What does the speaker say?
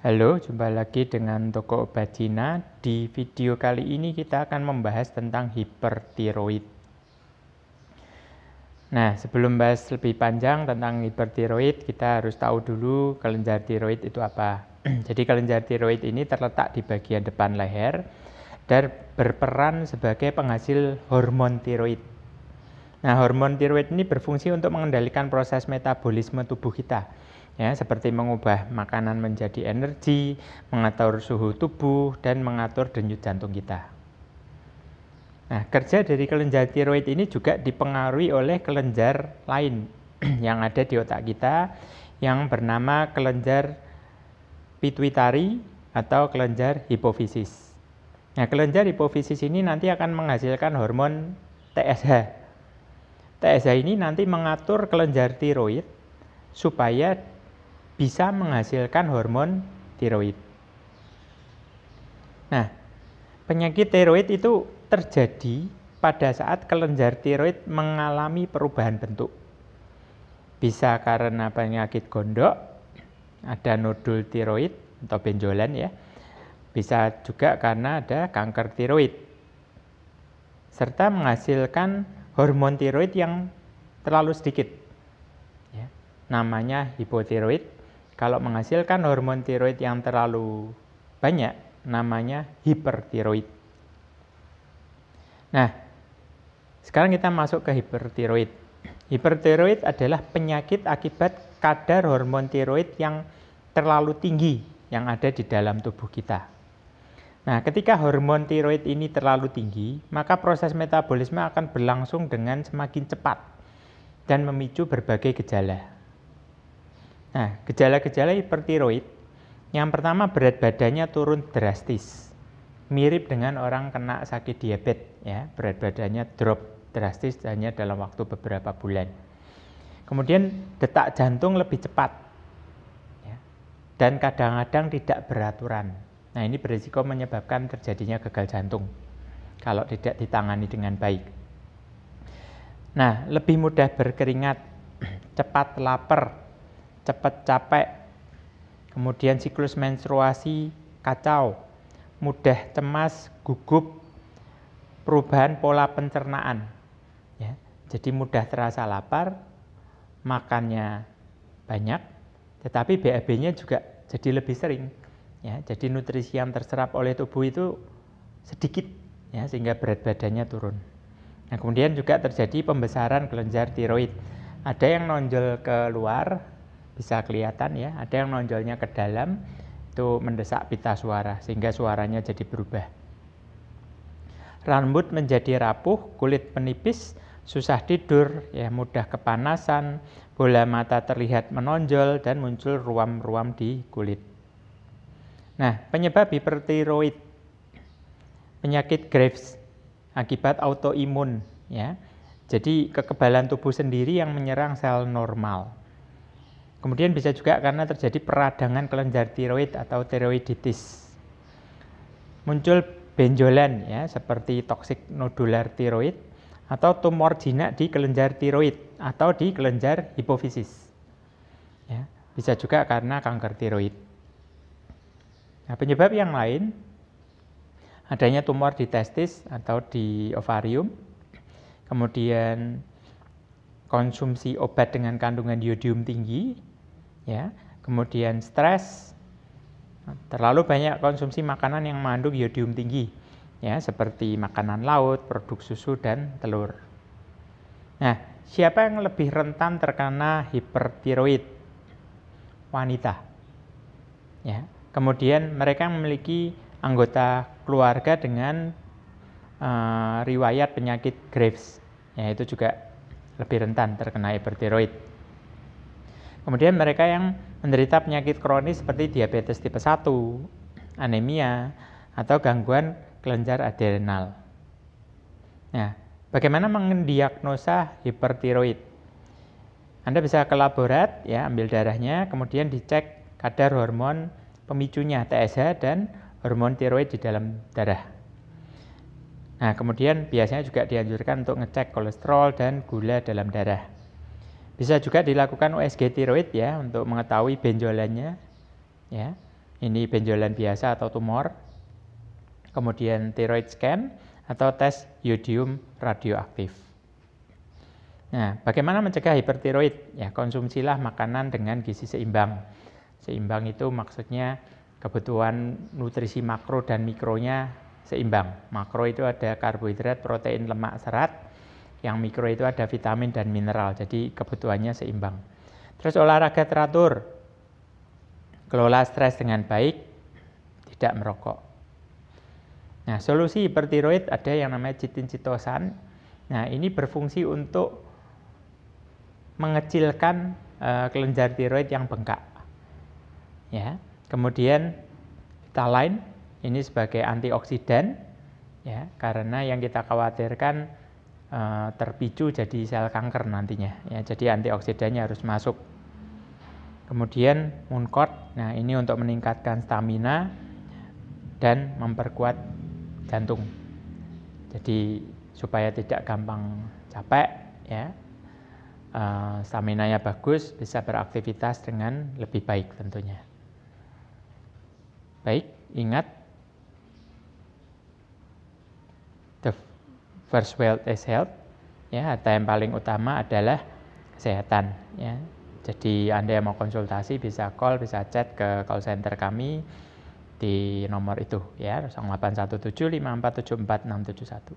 Halo, jumpa lagi dengan Toko Obat Cina. Di video kali ini kita akan membahas tentang hipertiroid. Nah, sebelum bahas lebih panjang tentang hipertiroid, kita harus tahu dulu kelenjar tiroid itu apa. Jadi kelenjar tiroid ini terletak di bagian depan leher dan berperan sebagai penghasil hormon tiroid. Nah, hormon tiroid ini berfungsi untuk mengendalikan proses metabolisme tubuh kita. Ya, seperti mengubah makanan menjadi energi, mengatur suhu tubuh, dan mengatur denyut jantung kita. Nah, kerja dari kelenjar tiroid ini juga dipengaruhi oleh kelenjar lain yang ada di otak kita, yang bernama kelenjar pituitari atau kelenjar hipofisis. Nah, kelenjar hipofisis ini nanti akan menghasilkan hormon TSH. TSH ini nanti mengatur kelenjar tiroid supaya bisa menghasilkan hormon tiroid. Nah, penyakit tiroid itu terjadi pada saat kelenjar tiroid mengalami perubahan bentuk. Bisa karena penyakit gondok, ada nodul tiroid atau benjolan ya. Bisa juga karena ada kanker tiroid. Serta menghasilkan hormon tiroid yang terlalu sedikit. Ya, namanya hipotiroid. Kalau menghasilkan hormon tiroid yang terlalu banyak, namanya hipertiroid. Nah, sekarang kita masuk ke hipertiroid. Hipertiroid adalah penyakit akibat kadar hormon tiroid yang terlalu tinggi yang ada di dalam tubuh kita. Nah, ketika hormon tiroid ini terlalu tinggi, maka proses metabolisme akan berlangsung dengan semakin cepat dan memicu berbagai gejala. Nah, gejala-gejala hipertiroid, yang pertama berat badannya turun drastis. Mirip dengan orang kena sakit diabetes, ya, berat badannya drop drastis hanya dalam waktu beberapa bulan. Kemudian detak jantung lebih cepat, ya, dan kadang-kadang tidak beraturan. Nah, ini berisiko menyebabkan terjadinya gagal jantung kalau tidak ditangani dengan baik. Nah, lebih mudah berkeringat, cepat lapar, cepat capek, kemudian siklus menstruasi kacau, mudah cemas, gugup, perubahan pola pencernaan. Ya, jadi mudah terasa lapar, makannya banyak, tetapi BAB-nya juga jadi lebih sering. Ya, jadi nutrisi yang terserap oleh tubuh itu sedikit, ya, sehingga berat badannya turun. Nah, kemudian juga terjadi pembesaran kelenjar tiroid. Ada yang nonjol ke luar, bisa kelihatan ya, ada yang nonjolnya ke dalam, itu mendesak pita suara sehingga suaranya jadi berubah. Rambut menjadi rapuh, kulit menipis, susah tidur, ya, mudah kepanasan, bola mata terlihat menonjol dan muncul ruam-ruam di kulit. Nah, penyebab hipertiroid, penyakit Graves akibat autoimun, ya. Jadi kekebalan tubuh sendiri yang menyerang sel normal. Kemudian bisa juga karena terjadi peradangan kelenjar tiroid atau tiroiditis. Muncul benjolan, ya, seperti toksik nodular tiroid atau tumor jinak di kelenjar tiroid atau di kelenjar hipofisis. Ya, bisa juga karena kanker tiroid. Nah, penyebab yang lain adanya tumor di testis atau di ovarium, kemudian konsumsi obat dengan kandungan yodium tinggi, ya, kemudian stres, terlalu banyak konsumsi makanan yang mengandung yodium tinggi, ya, seperti makanan laut, produk susu, dan telur. Nah, siapa yang lebih rentan terkena hipertiroid? Wanita. Ya, kemudian mereka memiliki anggota keluarga dengan riwayat penyakit Graves, ya, itu juga lebih rentan terkena hipertiroid. Kemudian mereka yang menderita penyakit kronis seperti diabetes tipe 1, anemia, atau gangguan kelenjar adrenal. Nah, bagaimana mendiagnosa hipertiroid? Anda bisa ke laborat, ya, ambil darahnya, kemudian dicek kadar hormon pemicunya TSH dan hormon tiroid di dalam darah. Nah, kemudian biasanya juga dianjurkan untuk ngecek kolesterol dan gula dalam darah. Bisa juga dilakukan USG tiroid, ya, untuk mengetahui benjolannya, ya. Ini benjolan biasa atau tumor. Kemudian thyroid scan atau tes yodium radioaktif. Nah, bagaimana mencegah hipertiroid? Ya, konsumsilah makanan dengan gizi seimbang. Seimbang itu maksudnya kebutuhan nutrisi makro dan mikronya seimbang. Makro itu ada karbohidrat, protein, lemak, serat. Yang mikro itu ada vitamin dan mineral. Jadi kebutuhannya seimbang. Terus olahraga teratur. Kelola stres dengan baik, tidak merokok. Nah, solusi hipertiroid ada yang namanya chitin-chitosan. Nah, ini berfungsi untuk mengecilkan kelenjar tiroid yang bengkak. Ya. Kemudian Phthalate ini sebagai antioksidan, ya, karena yang kita khawatirkan terpicu jadi sel kanker nantinya. Ya, jadi antioksidannya harus masuk. Kemudian Muncort, nah ini untuk meningkatkan stamina dan memperkuat jantung. Jadi supaya tidak gampang capek, ya, staminanya bagus, bisa beraktivitas dengan lebih baik tentunya. Baik, ingat the first wealth is health. Ya, harta yang paling utama adalah kesehatan. Ya, jadi Anda yang mau konsultasi bisa call, bisa chat ke call center kami di nomor itu, ya, 0817547461.